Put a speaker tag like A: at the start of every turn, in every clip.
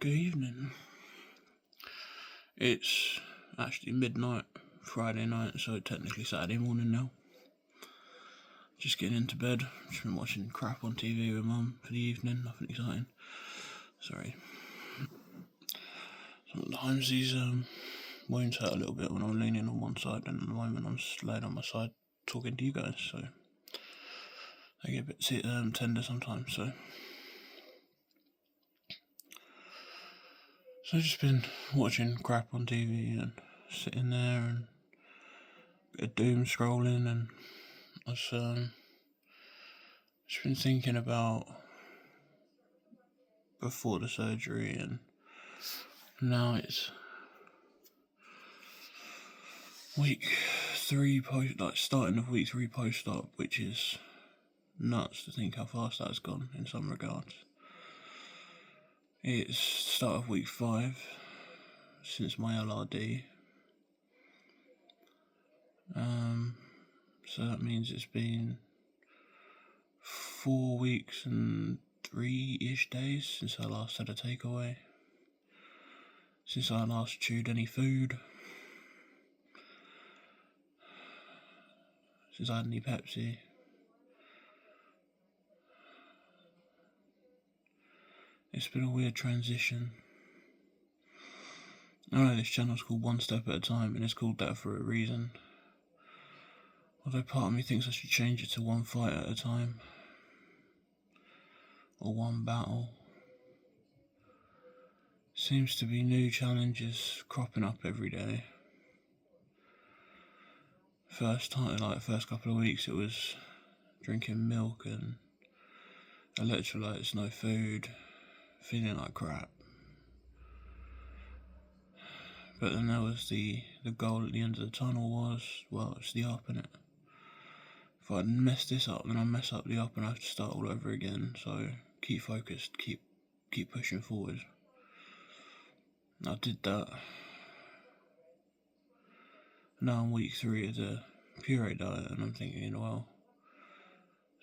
A: Good evening. It's actually midnight, Friday night, so technically Saturday morning now. Just getting into bed. Just been watching crap on TV with Mum for the evening, nothing exciting. Sorry. Sometimes these wounds hurt a little bit when I'm leaning on one side, and at the moment I'm just laying on my side talking to you guys, so they get a bit tender sometimes, so I've just been watching crap on TV and sitting there and a bit of doom scrolling, and I've just been thinking about before the surgery, and now it's week 3 starting of week 3 post-op, which is nuts to think how fast that's gone in some regards. It's start of week 5 since my LRD. So that means it's been 4 weeks and 3-ish days since I last had a takeaway. Since I last chewed any food. Since I had any Pepsi. It's been a weird transition. I know this channel's called One Step at a Time, and it's called that for a reason. Although part of me thinks I should change it to one fight at a time. Or one battle. Seems to be new challenges cropping up every day. First couple of weeks it was drinking milk and electrolytes, no food, feeling like crap. But then there was the goal at the end of the tunnel was, well, it's the op, innit? If I mess this up, then I mess up the op and I have to start all over again. So keep focused, keep pushing forward. I did that. Now I'm week 3 of the puree diet, and I'm thinking, well,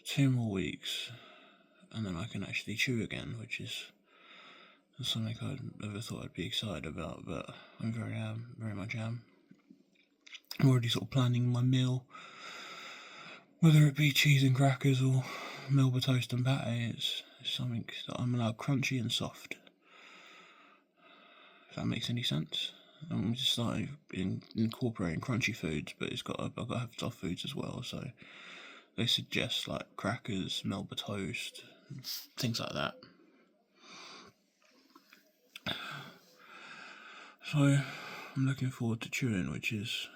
A: 2 more weeks, and then I can actually chew again, which is something I never thought I'd be excited about, but I very much am. I'm already sort of planning my meal, whether it be cheese and crackers or Melba toast and pate. It's something that I'm allowed crunchy and soft. If that makes any sense. I'm just starting incorporating crunchy foods, but I've got to have soft foods as well. So they suggest like crackers, Melba toast, things like that. So I'm looking forward to chewing, which is,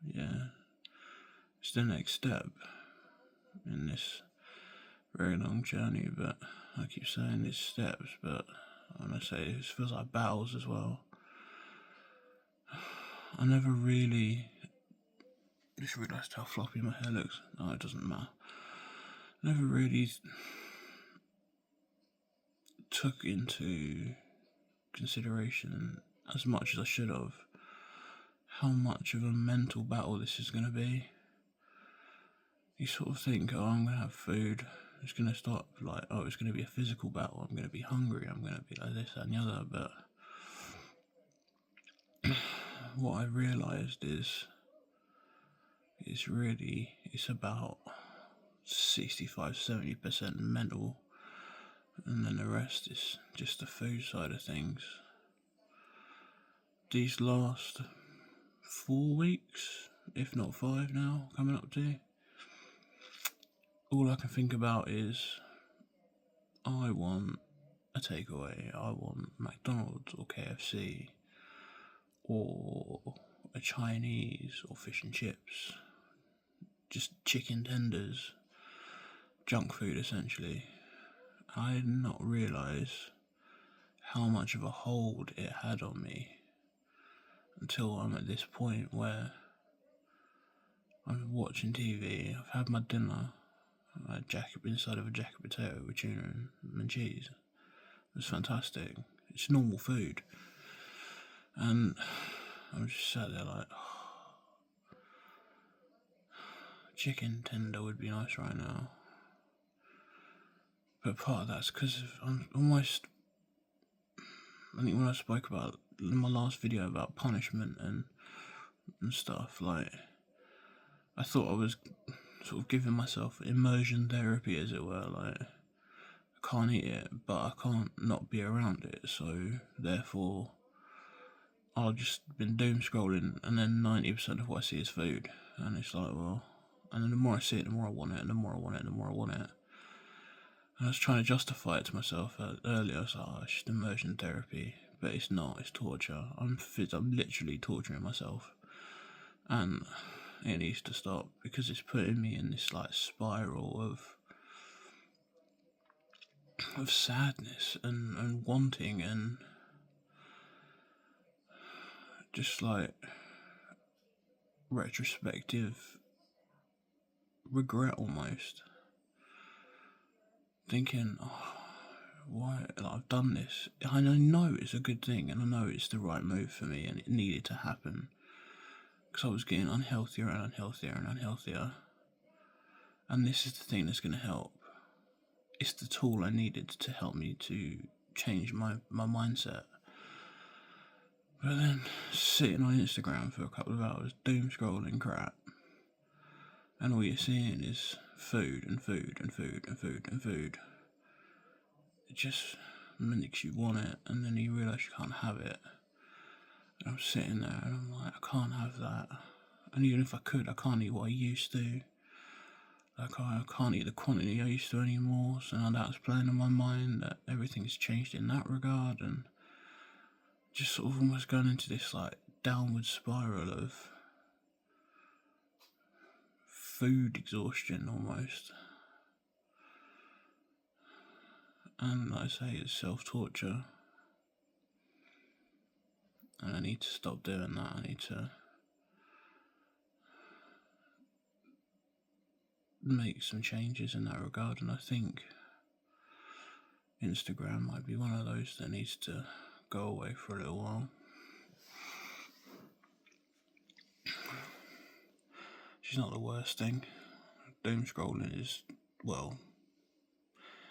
A: it's the next step in this very long journey. But I keep saying these steps, but I'm gonna say it feels like battles as well. I never really just realised how floppy my hair looks. No, it doesn't matter. Never really took into consideration as much as I should have how much of a mental battle this is going to be. You sort of think, oh, I'm going to have food. It's going to start like, oh, it's going to be a physical battle. I'm going to be hungry. I'm going to be like this, that, and the other. But what I realised is it's about 65-70% mental, and then the rest is just the food side of things. These last 4 weeks, if not 5 now, coming up to, all I can think about is I want a takeaway. I want McDonald's or KFC or a Chinese or fish and chips, just chicken tenders, junk food essentially. I did not realise how much of a hold it had on me until I'm at this point where I'm watching TV, I've had my dinner, I had inside of a jacket potato with tuna and cheese. It was fantastic. It's normal food. And I'm just sat there like, chicken tender would be nice right now. But part of that's because I'm almost I think when I spoke about in my last video about punishment and stuff, like, I thought I was sort of giving myself immersion therapy, as it were. Like, I can't eat it, but I can't not be around it, so therefore I've just been doom scrolling, and then 90% of what I see is food, and it's like, well, and then the more I see it, the more I want it, and the more I want it, and the more I want it. And I was trying to justify it to myself earlier. I was like, oh, it's just immersion therapy, but it's not. It's torture. I'm literally torturing myself, and it needs to stop because it's putting me in this like spiral of sadness and wanting and just like retrospective regret almost. Thinking, oh, why I've done this. I know it's a good thing and I know it's the right move for me and it needed to happen. Because I was getting unhealthier and unhealthier and unhealthier. And this is the thing that's going to help. It's the tool I needed to help me to change my mindset. But then sitting on Instagram for a couple of hours, doom scrolling crap, and all you're seeing is food and food and food and food and food. It just makes you want it, and then you realise you can't have it. And I'm sitting there and I'm like, I can't have that. And even if I could, I can't eat what I used to. Like, I can't eat the quantity I used to anymore, so now that's playing in my mind that everything's changed in that regard, and just sort of almost going into this like downward spiral of food exhaustion almost. And like I say, it's self-torture, and I need to stop doing that. I need to make some changes in that regard, and I think Instagram might be one of those that needs to go away for a little while. She's not the worst thing. Doom scrolling is, well,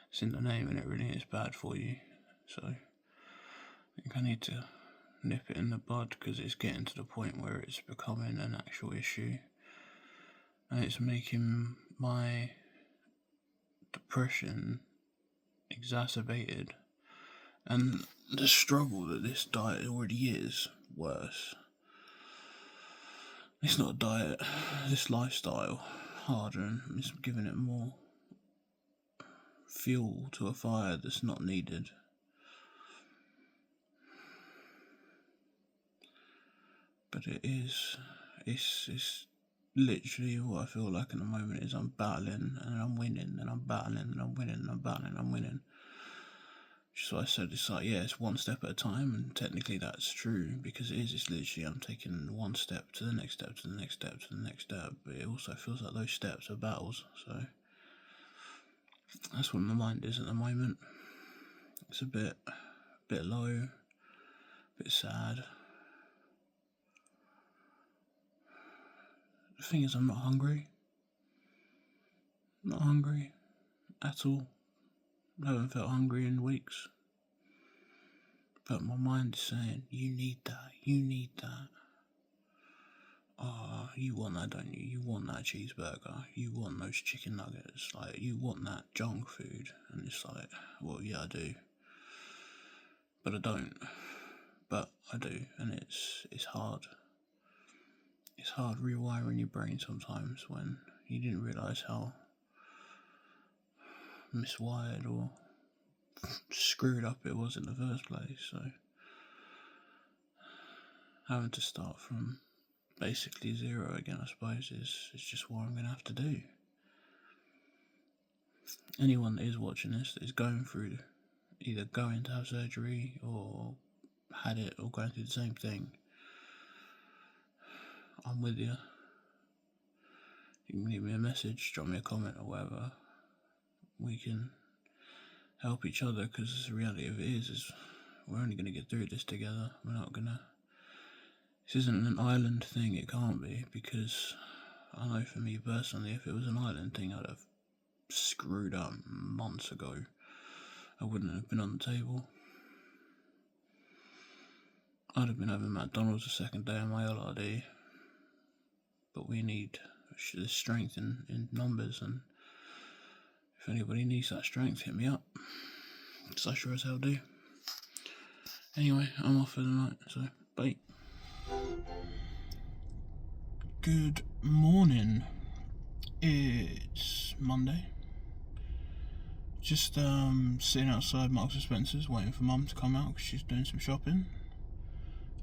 A: it's in the name and everything, it's bad for you. So I think I need to nip it in the bud because it's getting to the point where it's becoming an actual issue. And it's making my depression exacerbated. And the struggle that this diet already is worse. It's not a diet, this lifestyle harder, and it's giving it more fuel to a fire that's not needed. But it's literally what I feel like in the moment is I'm battling and I'm winning and I'm battling and I'm winning and I'm battling and I'm winning. So I said it's like, yeah, it's one step at a time, and technically that's true because it's literally I'm taking one step to the next step to the next step to the next step, but it also feels like those steps are battles, so that's what my mind is at the moment. It's a bit low, a bit sad. The thing is, I'm not hungry. Not hungry at all. I haven't felt hungry in weeks. But my mind is saying, you need that, you need that. Oh, you want that, don't you? You want that cheeseburger. You want those chicken nuggets. Like, you want that junk food. And it's like, well, yeah, I do. But I don't. But I do. And it's hard. It's hard rewiring your brain sometimes when you didn't realise how miswired or screwed up it was in the first place. So having to start from basically zero again, I suppose, is just what I'm going to have to do. Anyone that is watching this that is going through, either going to have surgery or had it or going through the same thing, I'm with you. You can leave me a message, drop me a comment or whatever. We can help each other, because the reality of it is we're only going to get through this together. We're not going to... This isn't an island thing, it can't be, because I know for me personally, if it was an island thing, I'd have screwed up months ago. I wouldn't have been on the table. I'd have been having McDonald's the second day of my LRD, but we need the strength in numbers, and if anybody needs that strength, hit me up, because I sure as hell do. Anyway, I'm off for the night, so bye. Good morning. It's Monday. Just sitting outside Marks and Spencer's waiting for Mum to come out because she's doing some shopping.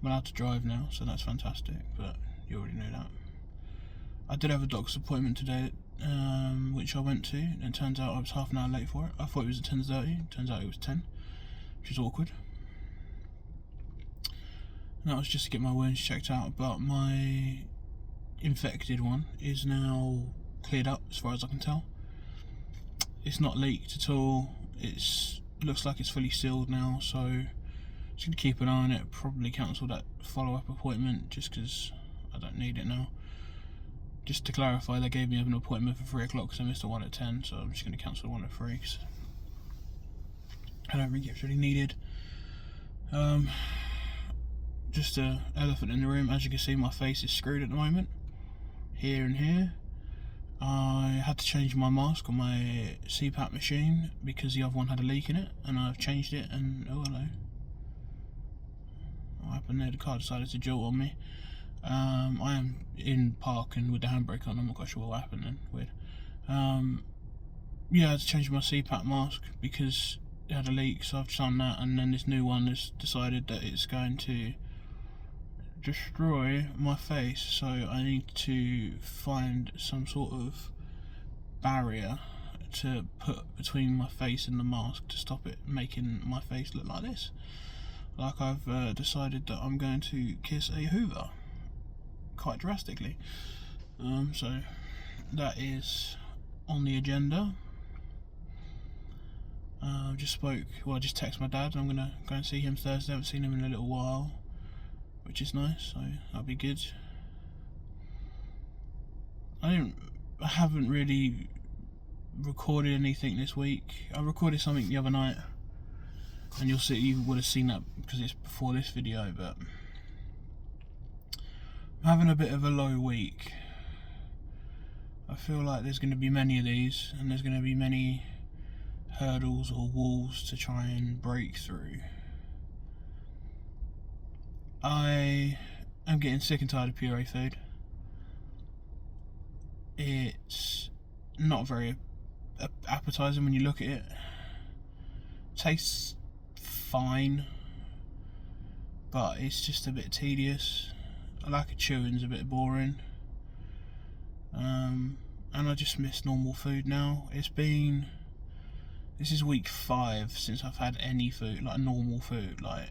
A: I'm allowed to drive now, so that's fantastic, but you already knew that. I did have a doctor's appointment today, which I went to, and it turns out I was half an hour late for it. I thought it was at 10:30, turns out it was 10, which is awkward. And that was just to get my wounds checked out, but my infected one is now cleared up as far as I can tell. It's not leaked at all. It looks like it's fully sealed now, so just going to keep an eye on it. Probably cancel that follow-up appointment just because I don't need it now. Just to clarify, they gave me an appointment for 3 o'clock because I missed the one at 10, so I'm just going to cancel the one at 3 because I don't think it's really needed. Just an elephant in the room. As you can see, my face is screwed at the moment, here and here. I had to change my mask on my CPAP machine because the other one had a leak in it, and I've changed it, and oh hello. What happened there? The car decided to jolt on me. I am in park and with the handbrake on. I'm not quite sure what happened then. Weird. Yeah, I had to change my CPAP mask because it had a leak, so I've done that, and then this new one has decided that it's going to destroy my face, so I need to find some sort of barrier to put between my face and the mask to stop it making my face look like this. Like I've decided that I'm going to kiss a Hoover quite drastically. So that is on the agenda. I just texted my dad. I'm gonna go and see him Thursday. I haven't seen him in a little while, which is nice, so that'll be good. I haven't really recorded anything this week. I recorded something the other night, and you would have seen that because it's before this video, but I'm having a bit of a low week. I feel like there's going to be many of these, and there's going to be many hurdles or walls to try and break through. I am getting sick and tired of puree food. It's not very appetizing when you look at it. Tastes fine, but it's just a bit tedious. I like chewing's a bit boring. And I just miss normal food now. This is week 5 since I've had any food, like normal food, like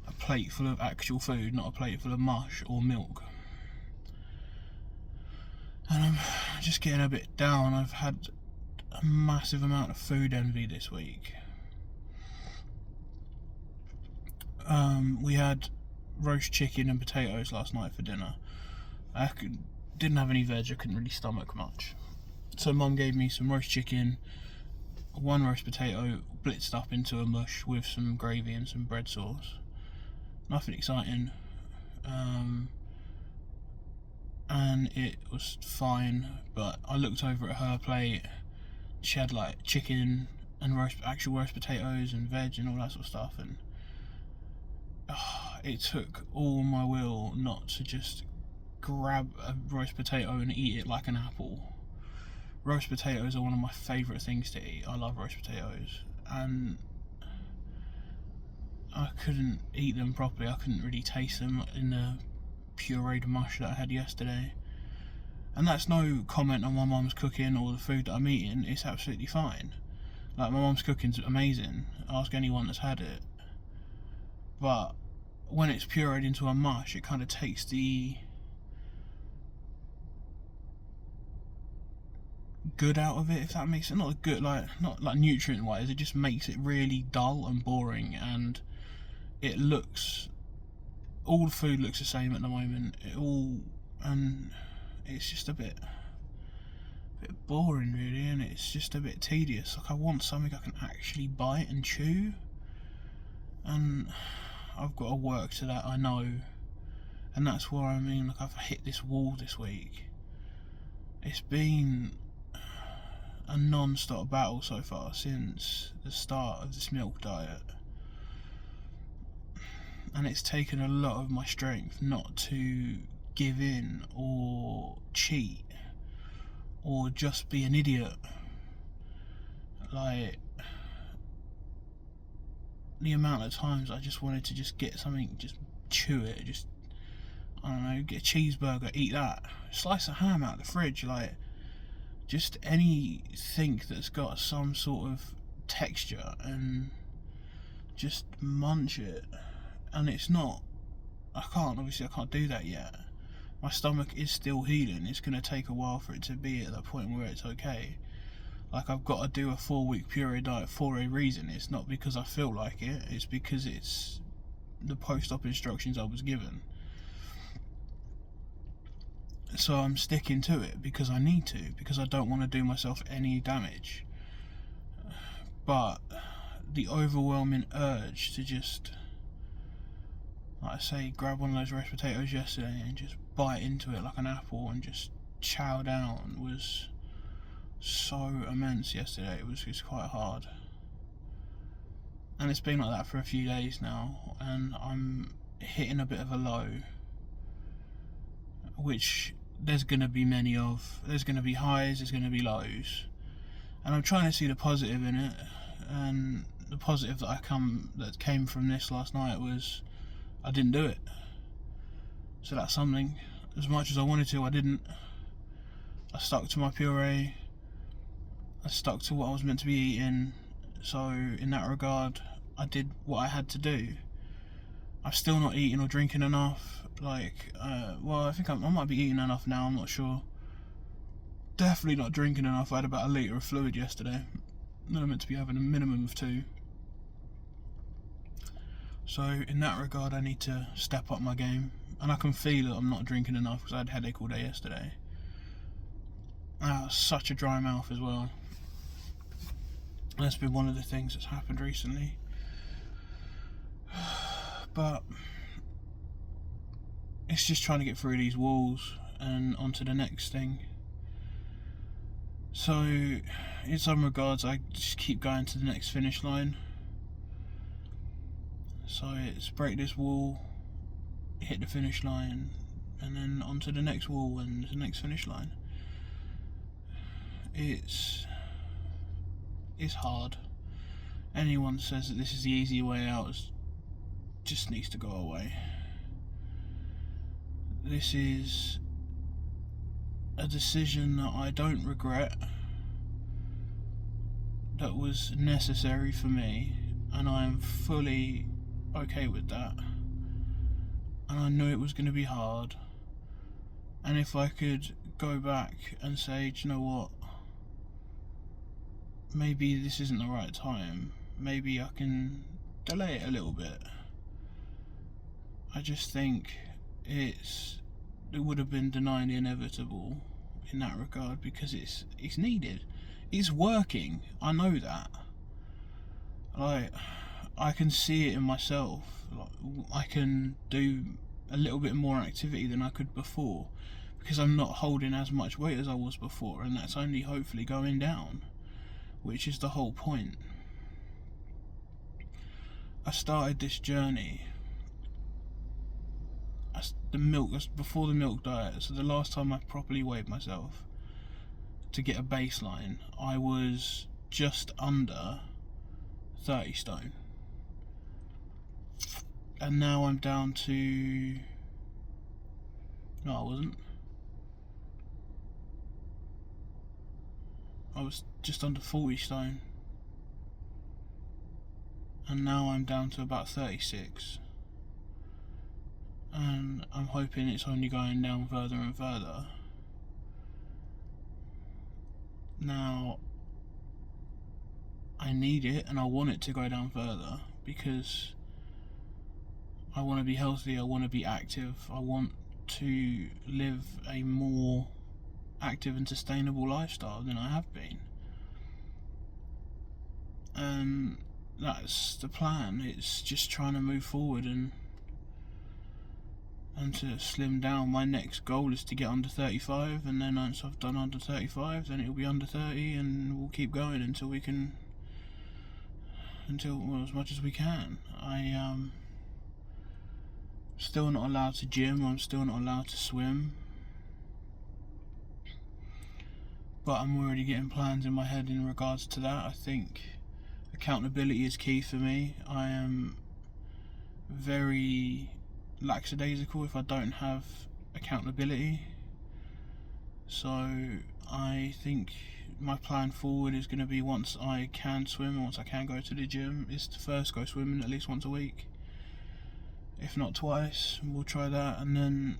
A: a plate full of actual food, not a plate full of mush or milk. And I'm just getting a bit down. I've had a massive amount of food envy this week. We had roast chicken and potatoes last night for dinner. I didn't have any veg, I couldn't really stomach much. So Mum gave me some roast chicken, 1 roast potato blitzed up into a mush with some gravy and some bread sauce. Nothing exciting, and it was fine, but I looked over at her plate. She had like chicken and actual roast potatoes and veg and all that sort of stuff, and it took all my will not to just grab a roast potato and eat it like an apple. Roast potatoes are one of my favourite things to eat. I love roast potatoes, and I couldn't eat them properly. I couldn't really taste them in the pureed mush that I had yesterday. And that's no comment on my mum's cooking or the food that I'm eating. It's absolutely fine. Like, my mum's cooking's amazing. Ask anyone that's had it. But when it's pureed into a mush, it kind of takes the good out of it, if that makes it. Not good, not like nutrient wise, it just makes it really dull and boring, and all the food looks the same at the moment. And it's just a bit boring really, and it's just a bit tedious. Like, I want something I can actually bite and chew, and I've got to work to that, I know. And that's where I mean, like, I've hit this wall this week. It's been a non-stop battle so far since the start of this milk diet. And it's taken a lot of my strength not to give in or cheat or just be an idiot. Like, the amount of times I just wanted to just get something, just chew it, just, I don't know, get a cheeseburger, eat that, slice of ham out of the fridge, like, just anything that's got some sort of texture, and just munch it. And it's not, I can't do that yet. My stomach is still healing. It's going to take a while for it to be at that point where it's okay. Like, I've got to do a 4-week puree diet for a reason. It's not because I feel like it, it's because it's the post-op instructions I was given. So I'm sticking to it because I need to, because I don't want to do myself any damage. But the overwhelming urge to just, like I say, grab one of those roast potatoes yesterday and just bite into it like an apple and just chow down was so immense yesterday. It was quite hard. And it's been like that for a few days now, and I'm hitting a bit of a low, which there's going to be many of. There's going to be highs, there's going to be lows. And I'm trying to see the positive in it, and the positive that came from this last night was I didn't do it. So that's something. As much as I wanted to, I didn't. I stuck to my puree. I stuck to what I was meant to be eating. So in that regard, I did what I had to do. I'm still not eating or drinking enough. Like, well, I think I might be eating enough now, I'm not sure. Definitely not drinking enough. I had about 1 litre of fluid yesterday. I'm meant to be having a minimum of 2. So in that regard, I need to step up my game. And I can feel that I'm not drinking enough because I had a headache all day yesterday. Such a dry mouth as well. And that's been one of the things that's happened recently. But it's just trying to get through these walls and onto the next thing. So in some regards, I just keep going to the next finish line. So it's break this wall, hit the finish line, and then onto the next wall and the next finish line. It's hard. Anyone says that this is the easy way out just needs to go away. This is a decision that I don't regret, that was necessary for me, and I am fully okay with that. And I knew it was going to be hard, and if I could go back and say, do you know what, maybe this isn't the right time, maybe I can delay it a little bit. I just think it would have been denying the inevitable in that regard, because it's needed. It's working, I know that. Like, I can see it in myself. Like, I can do a little bit more activity than I could before, because I'm not holding as much weight as I was before, and that's only hopefully going down, which is the whole point. I started this journey before the milk diet, so the last time I properly weighed myself to get a baseline, I was just under 30 stone, and now I'm down to, no, I wasn't, I was just under 40 stone, and now I'm down to about 36, and I'm hoping it's only going down further and further. Now, I need it and I want it to go down further, because I want to be healthy, I want to be active, I want to live a more active and sustainable lifestyle than I have been. And that's the plan. It's just trying to move forward and to slim down. My next goal is to get under 35, and then once I've done under 35, then it'll be under 30, and we'll keep going until we can, well, as much as we can. Still not allowed to gym, I'm still not allowed to swim, but I'm already getting plans in my head in regards to that. I think accountability is key for me. I am very lackadaisical if I don't have accountability, so I think my plan forward is going to be, once I can swim and once I can go to the gym, is to first go swimming at least once a week, if not twice. We'll try that, and then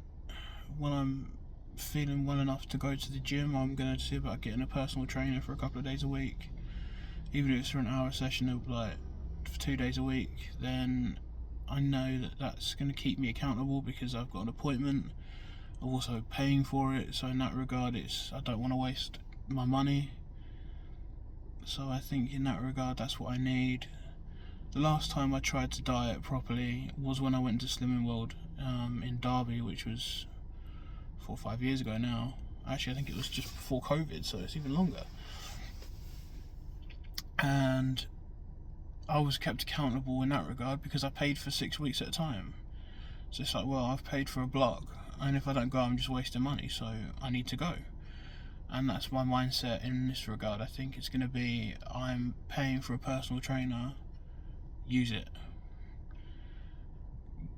A: when I'm feeling well enough to go to the gym, I'm going to see about getting a personal trainer for a couple of days a week, even if it's for an hour session of like for 2 days a week. Then I know that that's going to keep me accountable because I've got an appointment. I'm also paying for it, so in that regard, I don't want to waste my money. So I think in that regard, that's what I need. The last time I tried to diet properly was when I went to Slimming World in Derby, which was 4 or 5 years ago now. Actually, I think it was just before COVID, so it's even longer. And I was kept accountable in that regard because I paid for 6 weeks at a time. So it's like, well, I've paid for a block, and if I don't go, I'm just wasting money, so I need to go. And that's my mindset in this regard. I think it's going to be, I'm paying for a personal trainer, use it.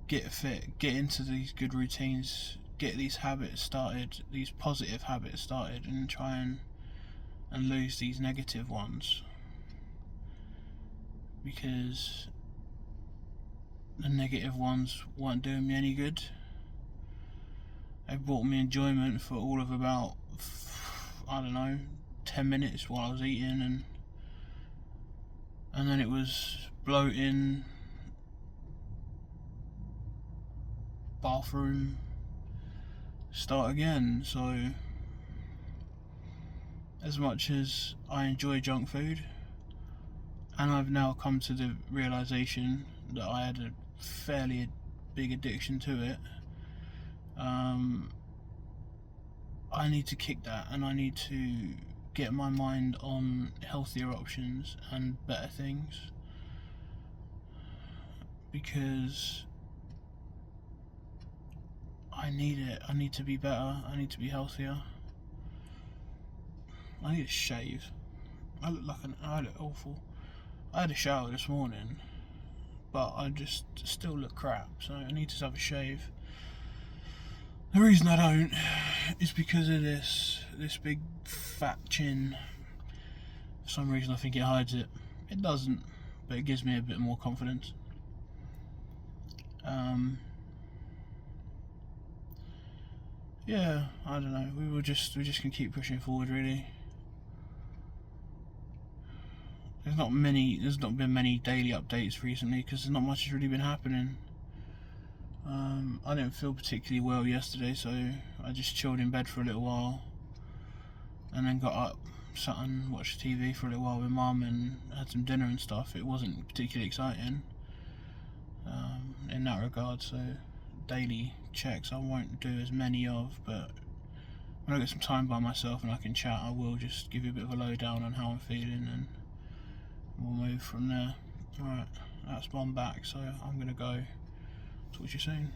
A: Get fit, get into these good routines, get these habits started, these positive habits started, and try and lose these negative ones. Because the negative ones weren't doing me any good. They brought me enjoyment for all of about, I don't know, 10 minutes while I was eating, and then it was bloating, bathroom, start again. So as much as I enjoy junk food, and I've now come to the realization that I had a fairly big addiction to it, I need to kick that, and I need to get my mind on healthier options and better things, because I need it. I need to be better, I need to be healthier. I need a shave. I look awful. I had a shower this morning, but I just still look crap, so I need to have a shave. The reason I don't is because of this big fat chin. For some reason I think it hides it. It doesn't, but it gives me a bit more confidence. Yeah, I don't know. We're just gonna keep pushing forward, really. There's not been many daily updates recently because not much has really been happening. I didn't feel particularly well yesterday, so I just chilled in bed for a little while, and then got up, sat and watched TV for a little while with Mum, and had some dinner and stuff. It wasn't particularly exciting in that regard, so daily checks I won't do as many of, but when I get some time by myself and I can chat, I will just give you a bit of a lowdown on how I'm feeling, and we'll move from there. Alright, that's Mum back, so I'm gonna go. Talk to you soon.